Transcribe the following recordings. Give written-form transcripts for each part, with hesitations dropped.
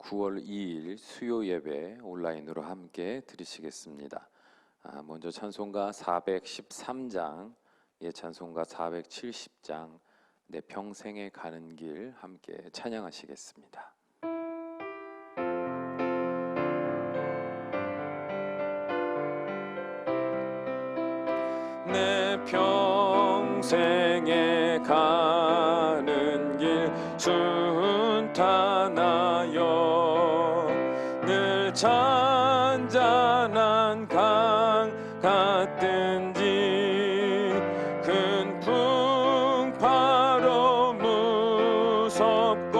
9월 2일 수요 예배 온라인으로 함께 드리시겠습니다. 먼저 찬송가 413장, 찬송가 470장, 내 평생에 가는 길 함께 찬양하시겠습니다. 내 평생에 가는 길 순탄하여 늘 잔잔한 강 같든지 큰 풍파로 무섭고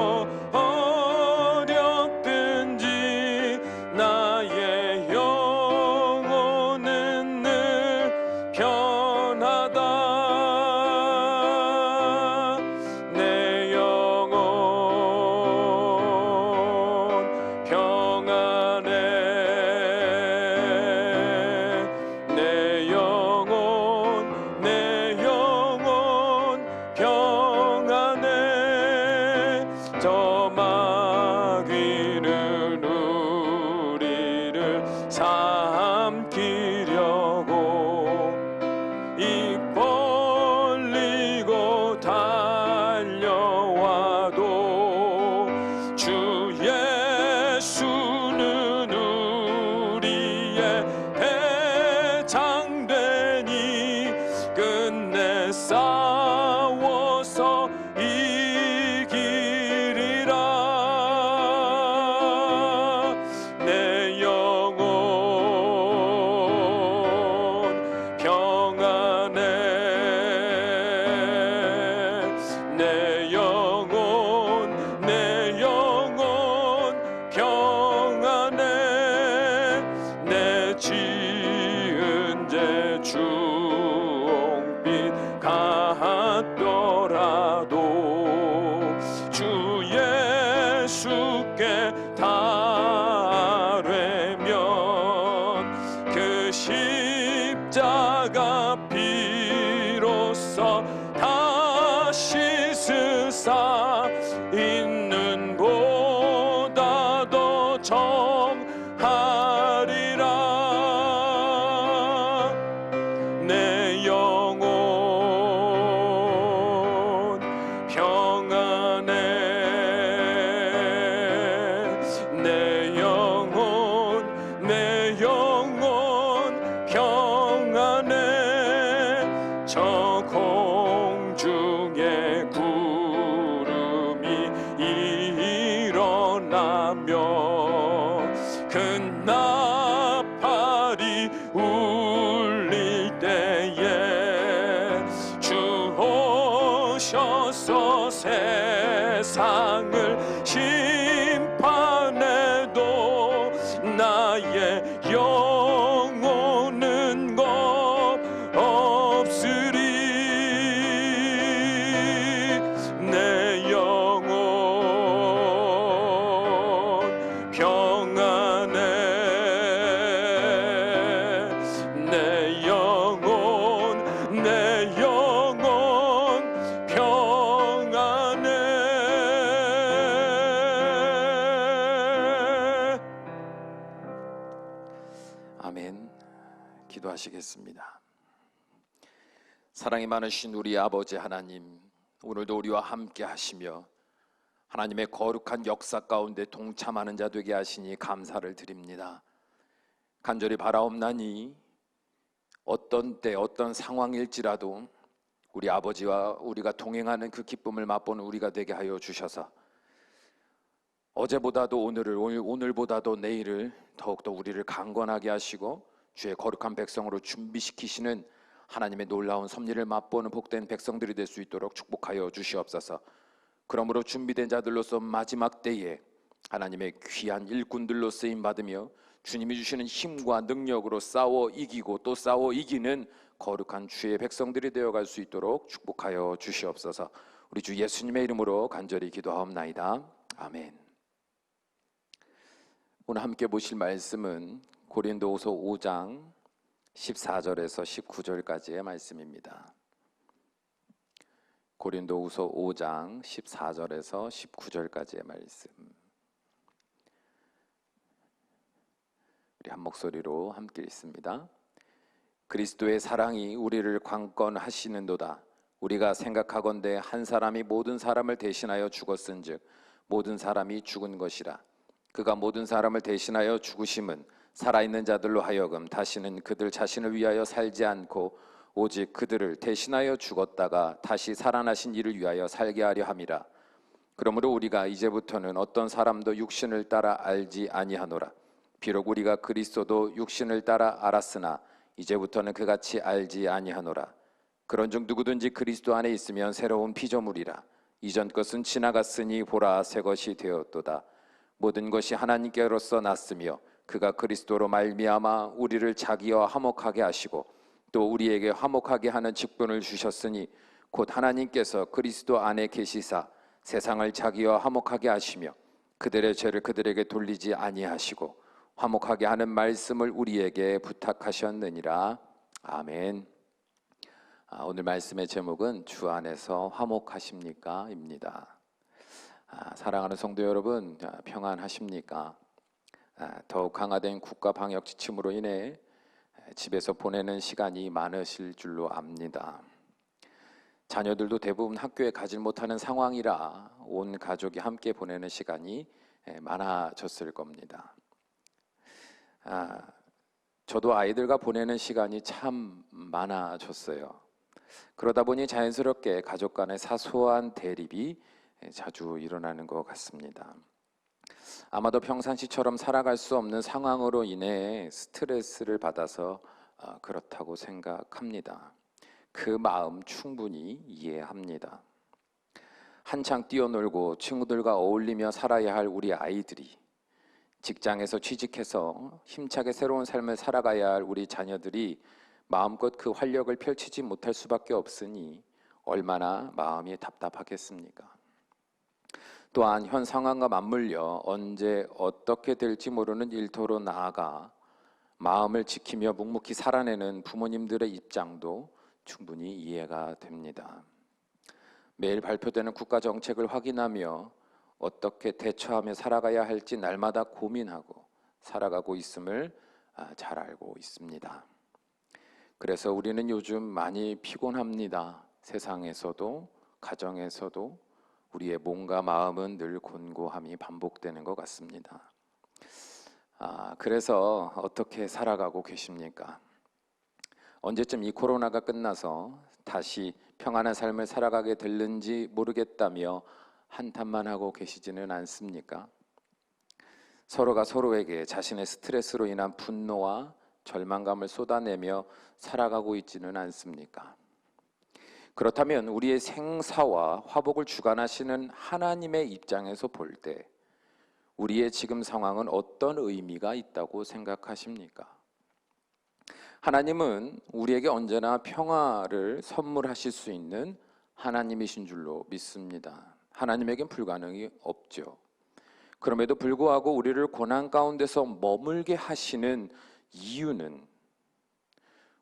어렵든지 나의 영혼은 늘 편하다. 내 영혼 평안해. 내 영혼 평안해. 저 마귀는 우리를 삼키려고 입 벌리고 달려와도 주 예수는 우리의 대장되니 끝내 싸워서 이기리라. 내 영혼 평안해. 내 영혼 평안해. 내 지은 죄 주홍빛 같더라도 주 예수께 달되면 그 십자가 피로써 다 씻으사 있는 보다 더 정하리라. 내 영혼 평안해. 내 영혼 평안해. 저 공중에 구름이 일어나며 큰 나팔이 울릴 때에 주 오셔서 세상을 심판해도 나의 영혼은 겁 없으리. 내 영혼 평안해. 내 영혼 평안해. 아멘. 기도하시겠습니다. 사랑이 많으신 우리 아버지 하나님, 오늘도 우리와 함께 하시며 하나님의 거룩한 역사 가운데 동참하는 자 되게 하시니 감사를 드립니다. 간절히 바라옵나니 어떤 때 어떤 상황일지라도 우리 아버지와 우리가 동행하는 그 기쁨을 맛보는 우리가 되게 하여 주셔서 어제보다도 오늘보다도 내일을 더욱더 우리를 강건하게 하시고 주의 거룩한 백성으로 준비시키시는 하나님의 놀라운 섭리를 맛보는 복된 백성들이 될 수 있도록 축복하여 주시옵소서. 그러므로 준비된 자들로서 마지막 때에 하나님의 귀한 일꾼들로 쓰임받으며 주님이 주시는 힘과 능력으로 싸워 이기고 또 싸워 이기는 거룩한 주의 백성들이 되어갈 수 있도록 축복하여 주시옵소서. 우리 주 예수님의 이름으로 간절히 기도하옵나이다. 아멘. 오늘 함께 보실 말씀은 고린도후서 5장 14절에서 19절까지의 말씀입니다. 고린도후서 5장 14절에서 19절까지의 말씀. 우리 한 목소리로 함께 읽습니다. 그리스도의 사랑이 우리를 강권하시는도다. 우리가 생각하건대 한 사람이 모든 사람을 대신하여 죽었은즉 모든 사람이 죽은 것이라. 그가 모든 사람을 대신하여 죽으심은 살아있는 자들로 하여금 다시는 그들 자신을 위하여 살지 않고 오직 그들을 대신하여 죽었다가 다시 살아나신 이를 위하여 살게 하려 함이라. 그러므로 우리가 이제부터는 어떤 사람도 육신을 따라 알지 아니하노라. 비록 우리가 그리스도도 육신을 따라 알았으나 이제부터는 그같이 알지 아니하노라. 그런즉 누구든지 그리스도 안에 있으면 새로운 피조물이라. 이전 것은 지나갔으니 보라 새 것이 되었도다. 모든 것이 하나님께로서 났으며 그가 그리스도로 말미암아 우리를 자기와 화목하게 하시고 또 우리에게 화목하게 하는 직분을 주셨으니 곧 하나님께서 그리스도 안에 계시사 세상을 자기와 화목하게 하시며 그들의 죄를 그들에게 돌리지 아니하시고 화목하게 하는 말씀을 우리에게 부탁하셨느니라. 아멘. 오늘 말씀의 제목은 주 안에서 화목하십니까? 입니다. 사랑하는 성도 여러분, 평안하십니까? 더욱 강화된 국가 방역 지침으로 인해 집에서 보내는 시간이 많으실 줄로 압니다. 자녀들도 대부분 학교에 가지 못하는 상황이라 온 가족이 함께 보내는 시간이 많아졌을 겁니다. 저도 아이들과 보내는 시간이 참 많아졌어요. 그러다 보니 자연스럽게 가족 간의 사소한 대립이 자주 일어나는 것 같습니다. 아마도 평상시처럼 살아갈 수 없는 상황으로 인해 스트레스를 받아서 그렇다고 생각합니다. 그 마음 충분히 이해합니다. 한창 뛰어놀고 친구들과 어울리며 살아야 할 우리 아이들이, 직장에서 취직해서 힘차게 새로운 삶을 살아가야 할 우리 자녀들이 마음껏 그 활력을 펼치지 못할 수밖에 없으니 얼마나 마음이 답답하겠습니까? 또한 현 상황과 맞물려 언제 어떻게 될지 모르는 일터로 나아가 마음을 지키며 묵묵히 살아내는 부모님들의 입장도 충분히 이해가 됩니다. 매일 발표되는 국가 정책을 확인하며 어떻게 대처하며 살아가야 할지 날마다 고민하고 살아가고 있음을 잘 알고 있습니다. 그래서 우리는 요즘 많이 피곤합니다. 세상에서도 가정에서도 우리의 몸과 마음은 늘 곤고함이 반복되는 것 같습니다. 그래서 어떻게 살아가고 계십니까? 언제쯤 이 코로나가 끝나서 다시 평안한 삶을 살아가게 될는지 모르겠다며 한탄만 하고 계시지는 않습니까? 서로가 서로에게 자신의 스트레스로 인한 분노와 절망감을 쏟아내며 살아가고 있지는 않습니까? 그렇다면 우리의 생사와 화복을 주관하시는 하나님의 입장에서 볼 때 우리의 지금 상황은 어떤 의미가 있다고 생각하십니까? 하나님은 우리에게 언제나 평화를 선물하실 수 있는 하나님이신 줄로 믿습니다. 하나님에겐 불가능이 없죠. 그럼에도 불구하고 우리를 고난 가운데서 머물게 하시는 이유는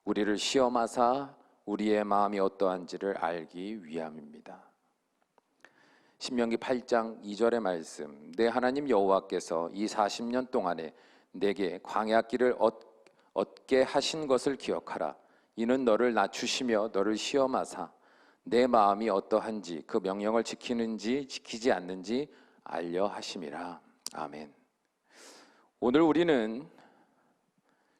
우리를 시험하사 우리의 마음이 어떠한지를 알기 위함입니다. 신명기 8장 2절의 말씀, 내 하나님 여호와께서 이 40년 동안에 내게 광야길을 얻게 하신 것을 기억하라. 이는 너를 낮추시며 너를 시험하사 내 마음이 어떠한지 그 명령을 지키는지 지키지 않는지 알려 하심이라. 아멘. 오늘 우리는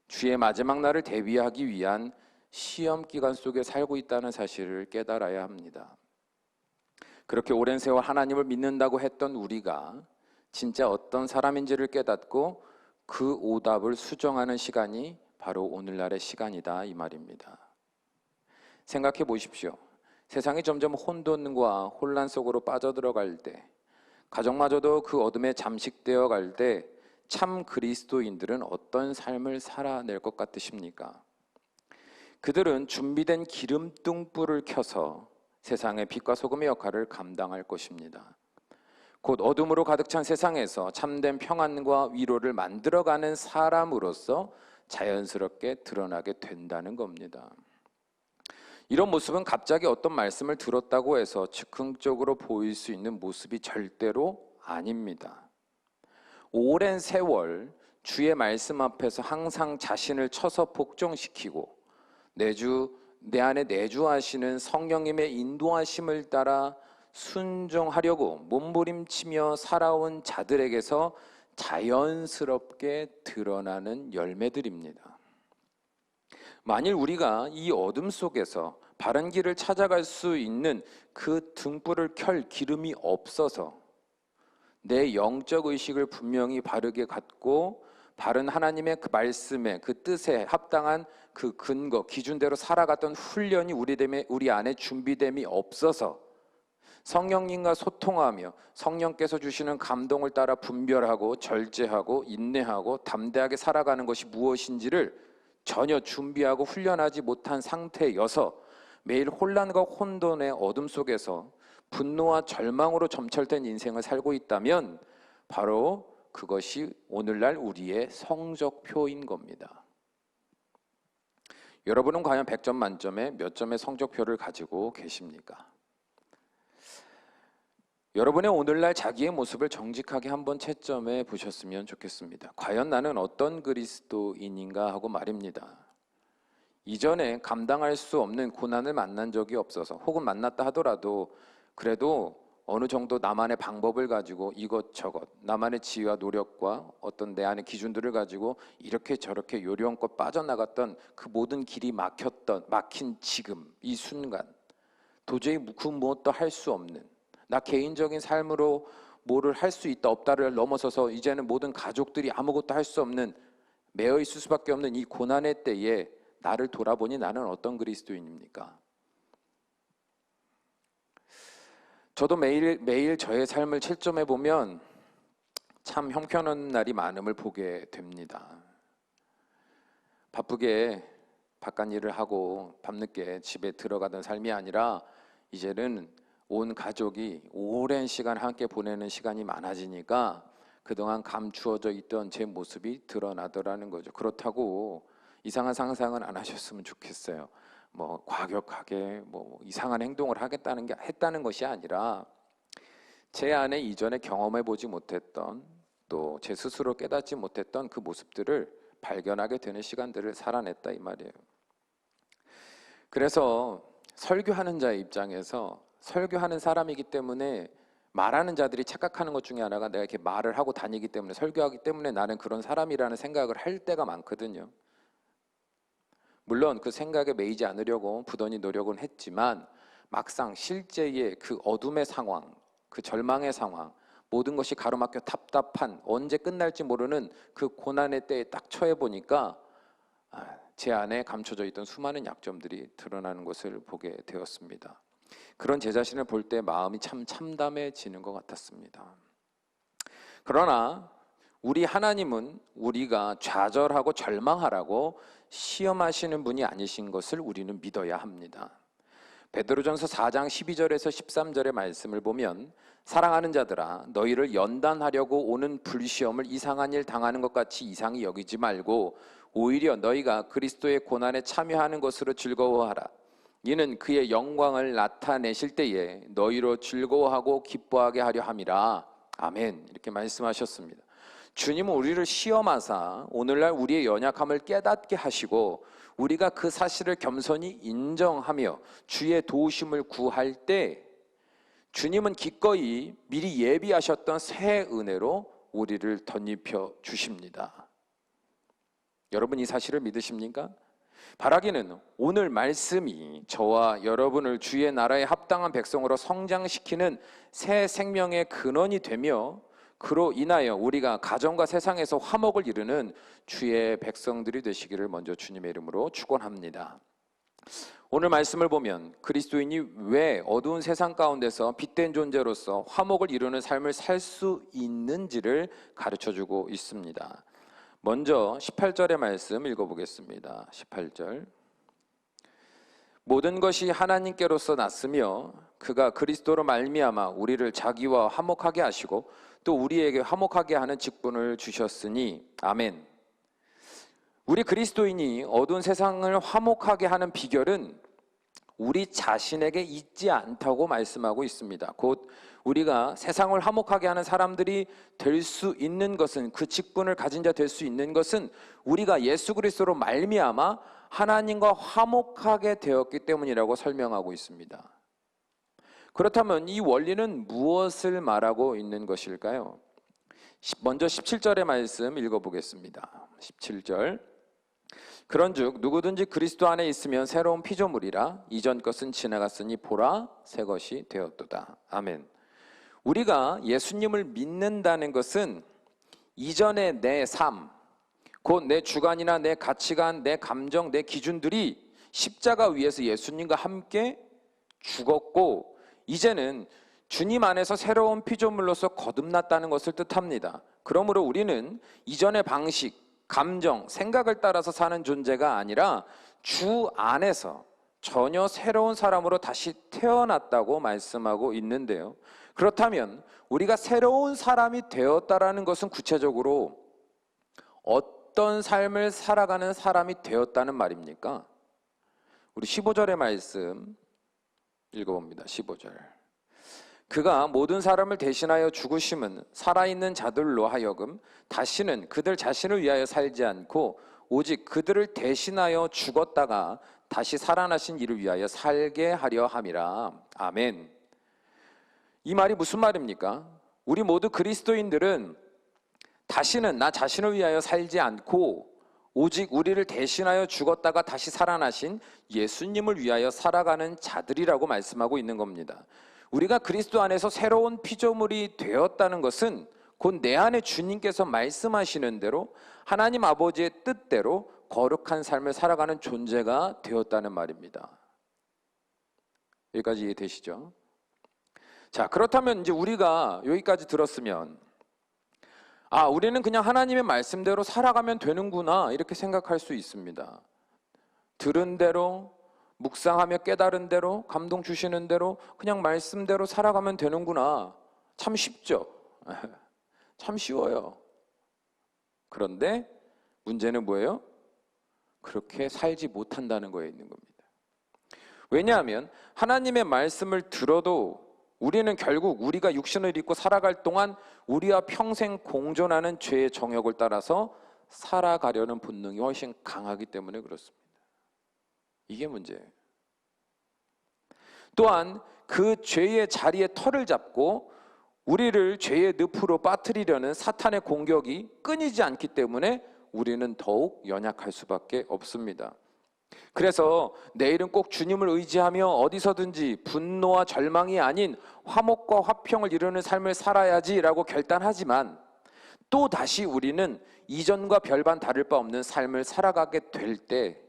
주의 마지막 날을 대비하기 위한 시험 기간 속에 살고 있다는 사실을 깨달아야 합니다. 그렇게 오랜 세월 하나님을 믿는다고 했던 우리가 진짜 어떤 사람인지를 깨닫고 그 오답을 수정하는 시간이 바로 오늘날의 시간이다, 이 말입니다. 생각해 보십시오. 세상이 점점 혼돈과 혼란 속으로 빠져들어갈 때, 가정마저도 그 어둠에 잠식되어 갈 때 참 그리스도인들은 어떤 삶을 살아낼 것 같으십니까? 그들은 준비된 기름등불을 켜서 세상의 빛과 소금의 역할을 감당할 것입니다. 곧 어둠으로 가득 찬 세상에서 참된 평안과 위로를 만들어가는 사람으로서 자연스럽게 드러나게 된다는 겁니다. 이런 모습은 갑자기 어떤 말씀을 들었다고 해서 즉흥적으로 보일 수 있는 모습이 절대로 아닙니다. 오랜 세월 주의 말씀 앞에서 항상 자신을 쳐서 복종시키고 내 안에 내주하시는 성령님의 인도하심을 따라 순종하려고 몸부림치며 살아온 자들에게서 자연스럽게 드러나는 열매들입니다. 만일 우리가 이 어둠 속에서 바른 길을 찾아갈 수 있는 그 등불을 켤 기름이 없어서 내 영적 의식을 분명히 바르게 갖고 바른 하나님의 그 말씀에 그 뜻에 합당한 그 근거, 기준대로 살아갔던 훈련이 우리 안에 준비됨이 없어서 성령님과 소통하며 성령께서 주시는 감동을 따라 분별하고 절제하고 인내하고 담대하게 살아가는 것이 무엇인지를 전혀 준비하고 훈련하지 못한 상태여서 매일 혼란과 혼돈의 어둠 속에서 분노와 절망으로 점철된 인생을 살고 있다면 바로 그것이 오늘날 우리의 성적표인 겁니다. 여러분은 과연 100점 만점에 몇 점의 성적표를 가지고 계십니까? 여러분의 오늘날 자기의 모습을 정직하게 한번 채점해 보셨으면 좋겠습니다. 과연 나는 어떤 그리스도인인가 하고 말입니다. 이전에 감당할 수 없는 고난을 만난 적이 없어서 혹은 만났다 하더라도 그래도 어느 정도 나만의 방법을 가지고 이것저것 나만의 지혜와 노력과 어떤 내 안의 기준들을 가지고 이렇게 저렇게 요령껏 빠져나갔던 그 모든 길이 막힌 지금 이 순간 도저히 그 무엇도 할 수 없는 나 개인적인 삶으로 뭐를 할 수 있다 없다를 넘어서서 이제는 모든 가족들이 아무것도 할 수 없는 매여 있을 수밖에 없는 이 고난의 때에 나를 돌아보니 나는 어떤 그리스도인입니까? 저도 매일 저의 삶을 채점해 보면 참 형편없는 날이 많음을 보게 됩니다. 바쁘게 바깥 일을 하고 밤늦게 집에 들어가던 삶이 아니라 이제는 온 가족이 오랜 시간 함께 보내는 시간이 많아지니까 그동안 감추어져 있던 제 모습이 드러나더라는 거죠. 그렇다고 이상한 상상은 안 하셨으면 좋겠어요. 뭐 과격하게 뭐 이상한 행동을 했다는 것이 아니라 제 안에 이전에 경험해 보지 못했던 또 제 스스로 깨닫지 못했던 그 모습들을 발견하게 되는 시간들을 살아냈다 이 말이에요. 그래서 설교하는 자의 입장에서 설교하는 사람이기 때문에 말하는 자들이 착각하는 것 중에 하나가 내가 이렇게 말을 하고 다니기 때문에 설교하기 때문에 나는 그런 사람이라는 생각을 할 때가 많거든요. 물론 그 생각에 매이지 않으려고 부단히 노력은 했지만 막상 실제의 그 어둠의 상황, 그 절망의 상황, 모든 것이 가로막혀 답답한 언제 끝날지 모르는 그 고난의 때에 딱 처해 보니까 제 안에 감춰져 있던 수많은 약점들이 드러나는 것을 보게 되었습니다. 그런 제 자신을 볼 때 마음이 참 참담해지는 것 같았습니다. 그러나 우리 하나님은 우리가 좌절하고 절망하라고 시험하시는 분이 아니신 것을 우리는 믿어야 합니다. 베드로전서 4장 12절에서 13절의 말씀을 보면 사랑하는 자들아 너희를 연단하려고 오는 불시험을 이상한 일 당하는 것 같이 이상히 여기지 말고 오히려 너희가 그리스도의 고난에 참여하는 것으로 즐거워하라. 이는 그의 영광을 나타내실 때에 너희로 즐거워하고 기뻐하게 하려 함이라. 아멘. 이렇게 말씀하셨습니다. 주님은 우리를 시험하사 오늘날 우리의 연약함을 깨닫게 하시고 우리가 그 사실을 겸손히 인정하며 주의 도우심을 구할 때 주님은 기꺼이 미리 예비하셨던 새 은혜로 우리를 덧입혀 주십니다. 여러분 이 사실을 믿으십니까? 바라기는 오늘 말씀이 저와 여러분을 주의 나라에 합당한 백성으로 성장시키는 새 생명의 근원이 되며 그로 인하여 우리가 가정과 세상에서 화목을 이루는 주의 백성들이 되시기를 먼저 주님의 이름으로 축원합니다. 오늘 말씀을 보면 그리스도인이 왜 어두운 세상 가운데서 빛된 존재로서 화목을 이루는 삶을 살 수 있는지를 가르쳐주고 있습니다. 먼저 18절의 말씀 읽어보겠습니다. 18절 모든 것이 하나님께로서 났으며 그가 그리스도로 말미암아 우리를 자기와 화목하게 하시고 또 우리에게 화목하게 하는 직분을 주셨으니 아멘. 우리 그리스도인이 어두운 세상을 화목하게 하는 비결은 우리 자신에게 있지 않다고 말씀하고 있습니다. 곧 우리가 세상을 화목하게 하는 사람들이 될 수 있는 것은, 그 직분을 가진 자 될 수 있는 것은 우리가 예수 그리스도로 말미암아 하나님과 화목하게 되었기 때문이라고 설명하고 있습니다. 그렇다면 이 원리는 무엇을 말하고 있는 것일까요? 먼저 17절의 말씀 읽어보겠습니다. 17절. 그런즉 누구든지 그리스도 안에 있으면 새로운 피조물이라 이전 것은 지나갔으니 보라 새 것이 되었도다. 아멘. 우리가 예수님을 믿는다는 것은 이전의 내 삶, 곧 내 주관이나 내 가치관, 내 감정, 내 기준들이 십자가 위에서 예수님과 함께 죽었고 이제는 주님 안에서 새로운 피조물로서 거듭났다는 것을 뜻합니다. 그러므로 우리는 이전의 방식, 감정, 생각을 따라서 사는 존재가 아니라 주 안에서 전혀 새로운 사람으로 다시 태어났다고 말씀하고 있는데요. 그렇다면 우리가 새로운 사람이 되었다라는 것은 구체적으로 어떤 삶을 살아가는 사람이 되었다는 말입니까? 우리 15절의 말씀 읽어봅니다. 15절. 그가 모든 사람을 대신하여 죽으심은 살아있는 자들로 하여금 다시는 그들 자신을 위하여 살지 않고 오직 그들을 대신하여 죽었다가 다시 살아나신 이를 위하여 살게 하려 함이라. 아멘. 이 말이 무슨 말입니까? 우리 모두 그리스도인들은 다시는 나 자신을 위하여 살지 않고 오직 우리를 대신하여 죽었다가 다시 살아나신 예수님을 위하여 살아가는 자들이라고 말씀하고 있는 겁니다. 우리가 그리스도 안에서 새로운 피조물이 되었다는 것은 곧 내 안에 주님께서 말씀하시는 대로 하나님 아버지의 뜻대로 거룩한 삶을 살아가는 존재가 되었다는 말입니다. 여기까지 이해되시죠? 자, 그렇다면 이제 우리가 여기까지 들었으면 우리는 그냥 하나님의 말씀대로 살아가면 되는구나 이렇게 생각할 수 있습니다. 들은 대로 묵상하며 깨달은 대로 감동 주시는 대로 그냥 말씀대로 살아가면 되는구나. 참 쉽죠? 참 쉬워요. 그런데 문제는 뭐예요? 그렇게 살지 못한다는 거에 있는 겁니다. 왜냐하면 하나님의 말씀을 들어도 우리는 결국 우리가 육신을 입고 살아갈 동안 우리와 평생 공존하는 죄의 정욕을 따라서 살아가려는 본능이 훨씬 강하기 때문에 그렇습니다. 이게 문제예요. 또한 그 죄의 자리에 털을 잡고 우리를 죄의 늪으로 빠뜨리려는 사탄의 공격이 끊이지 않기 때문에 우리는 더욱 연약할 수밖에 없습니다. 그래서 내일은 꼭 주님을 의지하며 어디서든지 분노와 절망이 아닌 화목과 화평을 이루는 삶을 살아야지라고 결단하지만 또 다시 우리는 이전과 별반 다를 바 없는 삶을 살아가게 될 때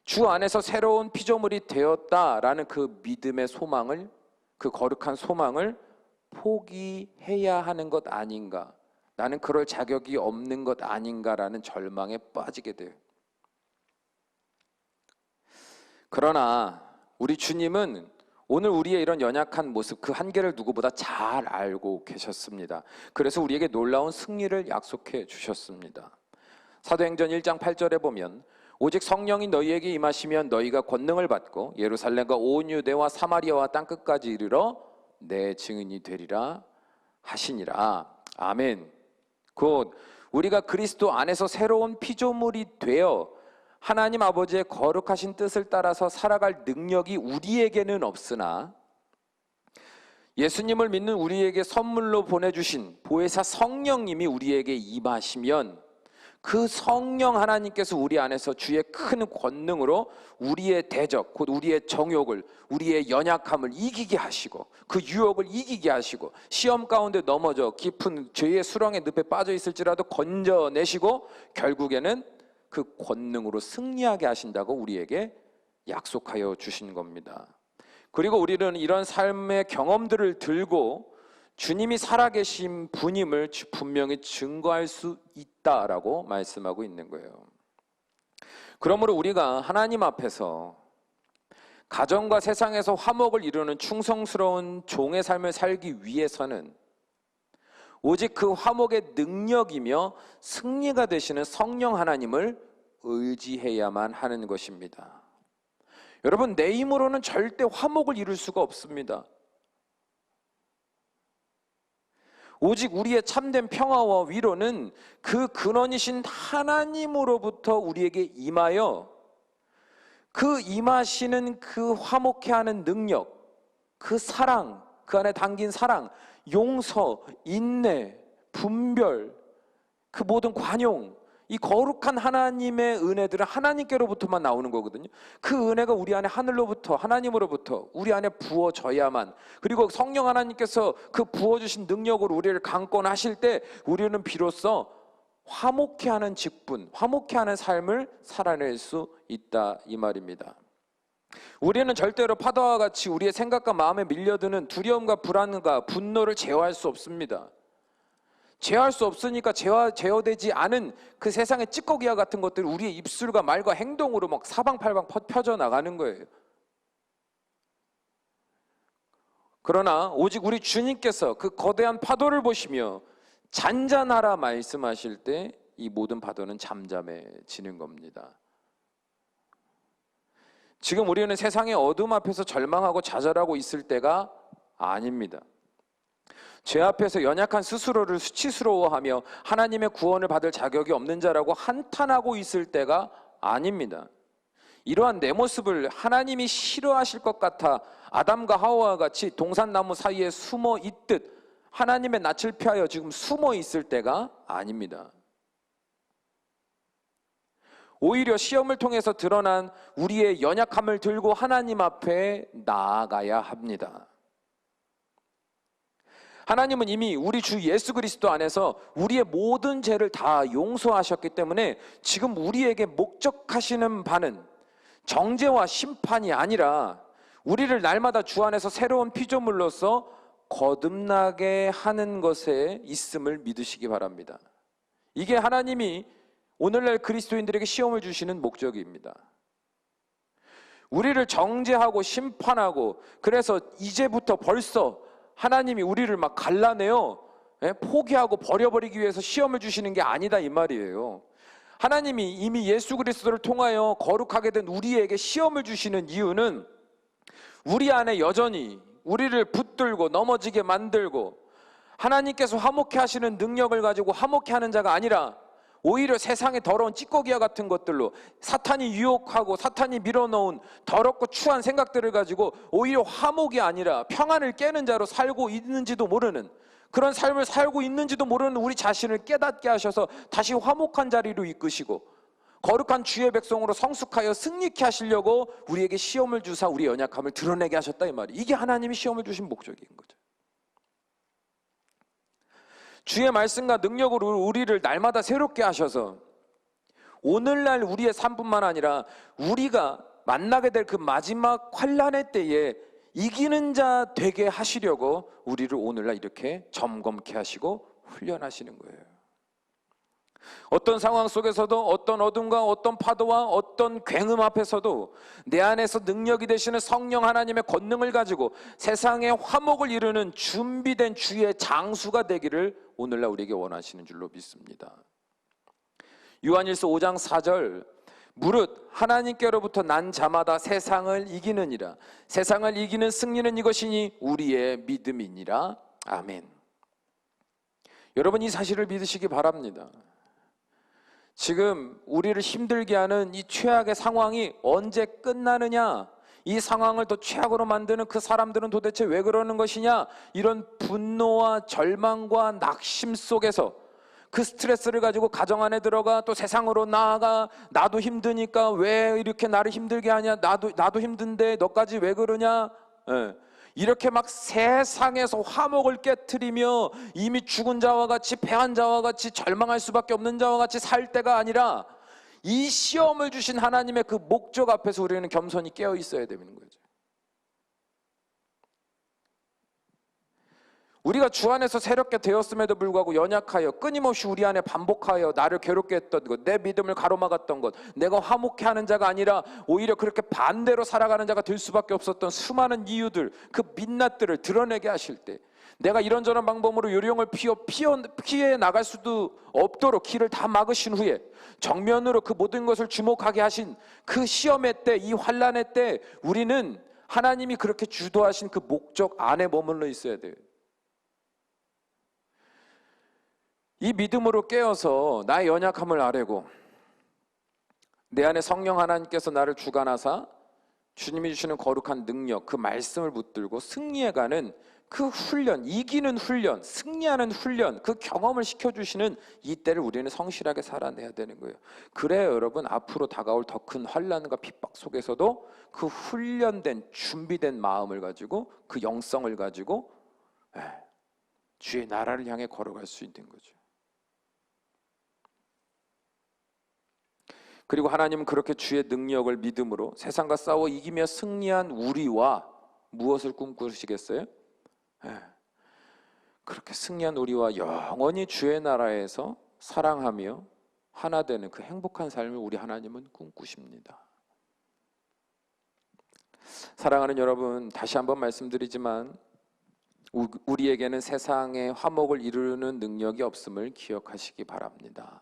주 안에서 새로운 피조물이 되었다라는 그 믿음의 소망을, 그 거룩한 소망을 포기해야 하는 것 아닌가, 나는 그럴 자격이 없는 것 아닌가라는 절망에 빠지게 돼요. 그러나 우리 주님은 오늘 우리의 이런 연약한 모습, 그 한계를 누구보다 잘 알고 계셨습니다. 그래서 우리에게 놀라운 승리를 약속해 주셨습니다. 사도행전 1장 8절에 보면 오직 성령이 너희에게 임하시면 너희가 권능을 받고 예루살렘과 온 유대와 사마리아와 땅끝까지 이르러 내 증인이 되리라 하시니라. 아멘. 곧 우리가 그리스도 안에서 새로운 피조물이 되어 하나님 아버지의 거룩하신 뜻을 따라서 살아갈 능력이 우리에게는 없으나 예수님을 믿는 우리에게 선물로 보내주신 보혜사 성령님이 우리에게 임하시면 그 성령 하나님께서 우리 안에서 주의 큰 권능으로 우리의 대적, 곧 우리의 정욕을, 우리의 연약함을 이기게 하시고 그 유혹을 이기게 하시고 시험 가운데 넘어져 깊은 죄의 수렁의 늪에 빠져 있을지라도 건져내시고 결국에는 그 권능으로 승리하게 하신다고 우리에게 약속하여 주신 겁니다. 그리고 우리는 이런 삶의 경험들을 들고 주님이 살아계신 분임을 분명히 증거할 수 있다라고 말씀하고 있는 거예요. 그러므로 우리가 하나님 앞에서 가정과 세상에서 화목을 이루는 충성스러운 종의 삶을 살기 위해서는 오직 그 화목의 능력이며 승리가 되시는 성령 하나님을 의지해야만 하는 것입니다. 여러분, 내 힘으로는 절대 화목을 이룰 수가 없습니다. 오직 우리의 참된 평화와 위로는 그 근원이신 하나님으로부터 우리에게 임하여 그 임하시는 그 화목케 하는 능력, 그 사랑, 그 안에 담긴 사랑, 용서, 인내, 분별, 그 모든 관용, 이 거룩한 하나님의 은혜들은 하나님께로부터만 나오는 거거든요. 그 은혜가 우리 안에 하늘로부터, 하나님으로부터 우리 안에 부어져야만, 그리고 성령 하나님께서 그 부어주신 능력으로 우리를 강권하실 때 우리는 비로소 화목케 하는 직분, 화목케 하는 삶을 살아낼 수 있다, 이 말입니다. 우리는 절대로 파도와 같이 우리의 생각과 마음에 밀려드는 두려움과 불안과 분노를 제어할 수 없습니다. 제어할 수 없으니까 제어되지 않은 그 세상의 찌꺼기와 같은 것들이 우리의 입술과 말과 행동으로 막 사방팔방 펴져 나가는 거예요. 그러나 오직 우리 주님께서 그 거대한 파도를 보시며 잔잔하라 말씀하실 때 이 모든 파도는 잠잠해지는 겁니다. 지금 우리는 세상의 어둠 앞에서 절망하고 좌절하고 있을 때가 아닙니다. 죄 앞에서 연약한 스스로를 수치스러워하며 하나님의 구원을 받을 자격이 없는 자라고 한탄하고 있을 때가 아닙니다. 이러한 내 모습을 하나님이 싫어하실 것 같아 아담과 하와와 같이 동산나무 사이에 숨어 있듯 하나님의 낯을 피하여 지금 숨어 있을 때가 아닙니다. 오히려 시험을 통해서 드러난 우리의 연약함을 들고 하나님 앞에 나아가야 합니다. 하나님은 이미 우리 주 예수 그리스도 안에서 우리의 모든 죄를 다 용서하셨기 때문에 지금 우리에게 목적하시는 바는 정죄와 심판이 아니라 우리를 날마다 주 안에서 새로운 피조물로서 거듭나게 하는 것에 있음을 믿으시기 바랍니다. 이게 하나님이 오늘날 그리스도인들에게 시험을 주시는 목적입니다. 우리를 정죄하고 심판하고, 그래서 이제부터 벌써 하나님이 우리를 막 갈라내어 포기하고 버려버리기 위해서 시험을 주시는 게 아니다, 이 말이에요. 하나님이 이미 예수 그리스도를 통하여 거룩하게 된 우리에게 시험을 주시는 이유는 우리 안에 여전히 우리를 붙들고 넘어지게 만들고 하나님께서 화목케 하시는 능력을 가지고 화목케 하는 자가 아니라 오히려 세상의 더러운 찌꺼기와 같은 것들로 사탄이 유혹하고 사탄이 밀어넣은 더럽고 추한 생각들을 가지고 오히려 화목이 아니라 평안을 깨는 자로 살고 있는지도 모르는, 그런 삶을 살고 있는지도 모르는 우리 자신을 깨닫게 하셔서 다시 화목한 자리로 이끄시고 거룩한 주의 백성으로 성숙하여 승리케 하시려고 우리에게 시험을 주사 우리 연약함을 드러내게 하셨다, 이 말이. 이게 하나님이 시험을 주신 목적인 거죠. 주의 말씀과 능력으로 우리를 날마다 새롭게 하셔서 오늘날 우리의 삶뿐만 아니라 우리가 만나게 될 그 마지막 환난의 때에 이기는 자 되게 하시려고 우리를 오늘날 이렇게 점검케 하시고 훈련하시는 거예요. 어떤 상황 속에서도, 어떤 어둠과 어떤 파도와 어떤 굉음 앞에서도 내 안에서 능력이 되시는 성령 하나님의 권능을 가지고 세상의 화목을 이루는 준비된 주의 장수가 되기를 오늘날 우리에게 원하시는 줄로 믿습니다. 요한일서 5장 4절, 무릇 하나님께로부터 난 자마다 세상을 이기느니라. 세상을 이기는 승리는 이것이니 우리의 믿음이니라. 아멘. 여러분, 이 사실을 믿으시기 바랍니다. 지금 우리를 힘들게 하는 이 최악의 상황이 언제 끝나느냐, 이 상황을 더 최악으로 만드는 그 사람들은 도대체 왜 그러는 것이냐, 이런 분노와 절망과 낙심 속에서 그 스트레스를 가지고 가정 안에 들어가 또 세상으로 나아가, 나도 힘드니까 왜 이렇게 나를 힘들게 하냐, 나도 힘든데 너까지 왜 그러냐, 이렇게 막 세상에서 화목을 깨트리며 이미 죽은 자와 같이, 패한 자와 같이, 절망할 수밖에 없는 자와 같이 살 때가 아니라 이 시험을 주신 하나님의 그 목적 앞에서 우리는 겸손히 깨어 있어야 되는 거죠. 우리가 주 안에서 새롭게 되었음에도 불구하고 연약하여 끊임없이 우리 안에 반복하여 나를 괴롭게 했던 것, 내 믿음을 가로막았던 것, 내가 화목해 하는 자가 아니라 오히려 그렇게 반대로 살아가는 자가 될 수밖에 없었던 수많은 이유들, 그 민낯들을 드러내게 하실 때 내가 이런저런 방법으로 요령을 피해 나갈 수도 없도록 길을 다 막으신 후에 정면으로 그 모든 것을 주목하게 하신 그 시험의 때, 이 환난의 때 우리는 하나님이 그렇게 주도하신 그 목적 안에 머물러 있어야 돼요. 이 믿음으로 깨어서 나의 연약함을 아뢰고 내 안에 성령 하나님께서 나를 주관하사 주님이 주시는 거룩한 능력, 그 말씀을 붙들고 승리해가는 그 훈련, 이기는 훈련, 승리하는 훈련, 그 경험을 시켜주시는 이때를 우리는 성실하게 살아내야 되는 거예요. 그래야 여러분 앞으로 다가올 더 큰 환난과 핍박 속에서도 그 훈련된 준비된 마음을 가지고 그 영성을 가지고 주의 나라를 향해 걸어갈 수 있는 거죠. 그리고 하나님은 그렇게 주의 능력을 믿음으로 세상과 싸워 이기며 승리한 우리와 무엇을 꿈꾸시겠어요? 그렇게 승리한 우리와 영원히 주의 나라에서 사랑하며 하나 되는 그 행복한 삶을 우리 하나님은 꿈꾸십니다. 사랑하는 여러분, 다시 한번 말씀드리지만 우리에게는 세상의 화목을 이루는 능력이 없음을 기억하시기 바랍니다.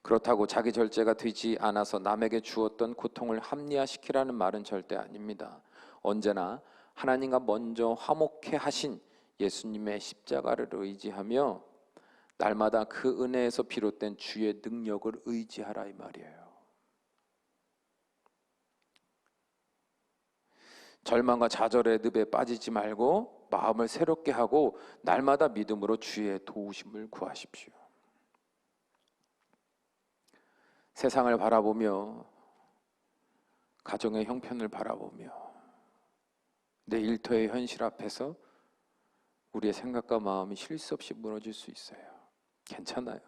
그렇다고 자기 절제가 되지 않아서 남에게 주었던 고통을 합리화시키라는 말은 절대 아닙니다. 언제나 하나님과 먼저 화목해 하신 예수님의 십자가를 의지하며 날마다 그 은혜에서 비롯된 주의 능력을 의지하라 이 말이에요. 절망과 좌절의 늪에 빠지지 말고 마음을 새롭게 하고 날마다 믿음으로 주의 도우심을 구하십시오. 세상을 바라보며 가정의 형편을 바라보며 내 일터의 현실 앞에서 우리의 생각과 마음이 쉴 수 없이 무너질 수 있어요. 괜찮아요.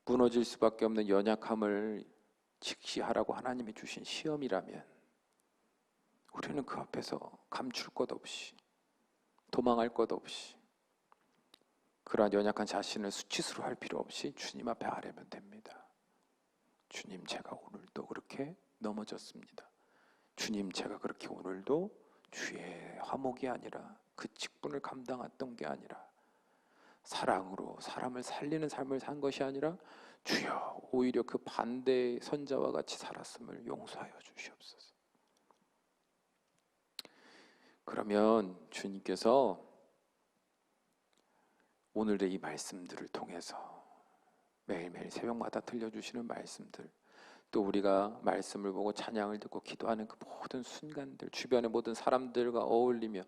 무너질 수밖에 없는 연약함을 직시하라고 하나님이 주신 시험이라면 우리는 그 앞에서 감출 것 없이 도망할 것 없이 그러한 연약한 자신을 수치스로 할 필요 없이 주님 앞에 아뢰면 됩니다. 주님, 제가 오늘도 그렇게 넘어졌습니다. 주님, 제가 그렇게 오늘도 주의 화목이 아니라 그 직분을 감당했던 게 아니라 사랑으로 사람을 살리는 삶을 산 것이 아니라 주여 오히려 그 반대의 선자와 같이 살았음을 용서하여 주시옵소서. 그러면 주님께서 오늘의 이 말씀들을 통해서 매일매일 새벽마다 들려주시는 말씀들, 또 우리가 말씀을 보고 찬양을 듣고 기도하는 그 모든 순간들, 주변의 모든 사람들과 어울리며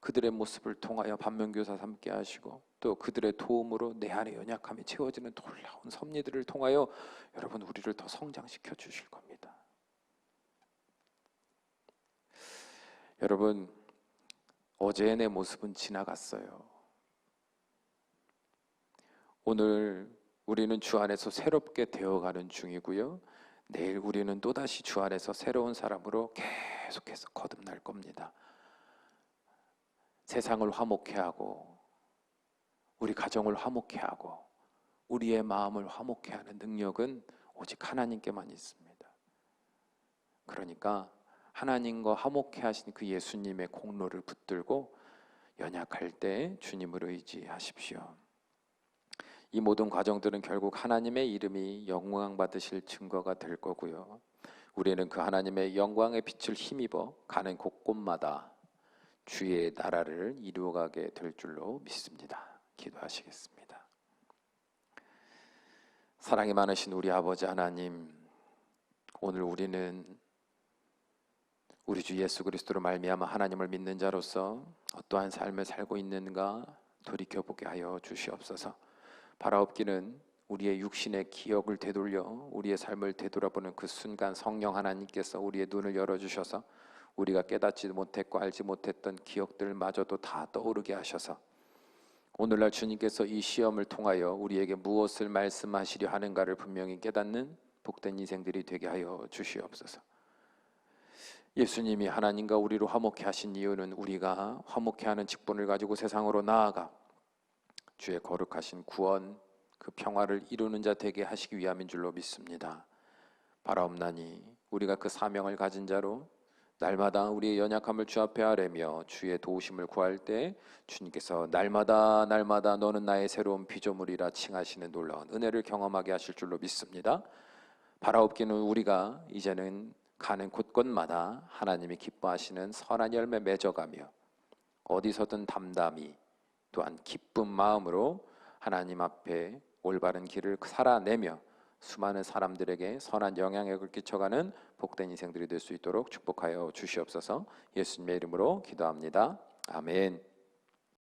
그들의 모습을 통하여 반면교사 삼게 하시고 또 그들의 도움으로 내 안의 연약함이 채워지는 놀라운 섭리들을 통하여 여러분 우리를 더 성장시켜 주실 겁니다. 여러분, 어제의 내 모습은 지나갔어요. 오늘 우리는 주 안에서 새롭게 되어가는 중이고요. 내일 우리는 또다시 주 안에서 새로운 사람으로 계속해서 거듭날 겁니다. 세상을 화목해 하고 우리 가정을 화목해 하고 우리의 마음을 화목해 하는 능력은 오직 하나님께만 있습니다. 그러니까 하나님과 화목해 하신 그 예수님의 공로를 붙들고 연약할 때 주님을 의지하십시오. 이 모든 과정들은 결국 하나님의 이름이 영광 받으실 증거가 될 거고요. 우리는 그 하나님의 영광의 빛을 힘입어 가는 곳곳마다 주의 나라를 이루어가게 될 줄로 믿습니다. 기도하시겠습니다. 사랑이 많으신 우리 아버지 하나님, 오늘 우리는 우리 주 예수 그리스도로 말미암아 하나님을 믿는 자로서 어떠한 삶을 살고 있는가 돌이켜보게 하여 주시옵소서. 바라옵기는 우리의 육신의 기억을 되돌려 우리의 삶을 되돌아보는 그 순간 성령 하나님께서 우리의 눈을 열어주셔서 우리가 깨닫지 못했고 알지 못했던 기억들마저도 다 떠오르게 하셔서 오늘날 주님께서 이 시험을 통하여 우리에게 무엇을 말씀하시려 하는가를 분명히 깨닫는 복된 인생들이 되게 하여 주시옵소서. 예수님이 하나님과 우리로 화목해 하신 이유는 우리가 화목해 하는 직분을 가지고 세상으로 나아가 주의 거룩하신 구원, 그 평화를 이루는 자 되게 하시기 위함인 줄로 믿습니다. 바라옵나니 우리가 그 사명을 가진 자로 날마다 우리의 연약함을 주 앞에 아뢰며 주의 도우심을 구할 때 주님께서 날마다 너는 나의 새로운 피조물이라 칭하시는 놀라운 은혜를 경험하게 하실 줄로 믿습니다. 바라옵기는 우리가 이제는 가는 곳곳마다 하나님이 기뻐하시는 선한 열매 맺어가며 어디서든 담담히 또한 기쁜 마음으로 하나님 앞에 올바른 길을 살아내며 수많은 사람들에게 선한 영향력을 끼쳐가는 복된 인생들이 될 수 있도록 축복하여 주시옵소서. 예수님의 이름으로 기도합니다. 아멘.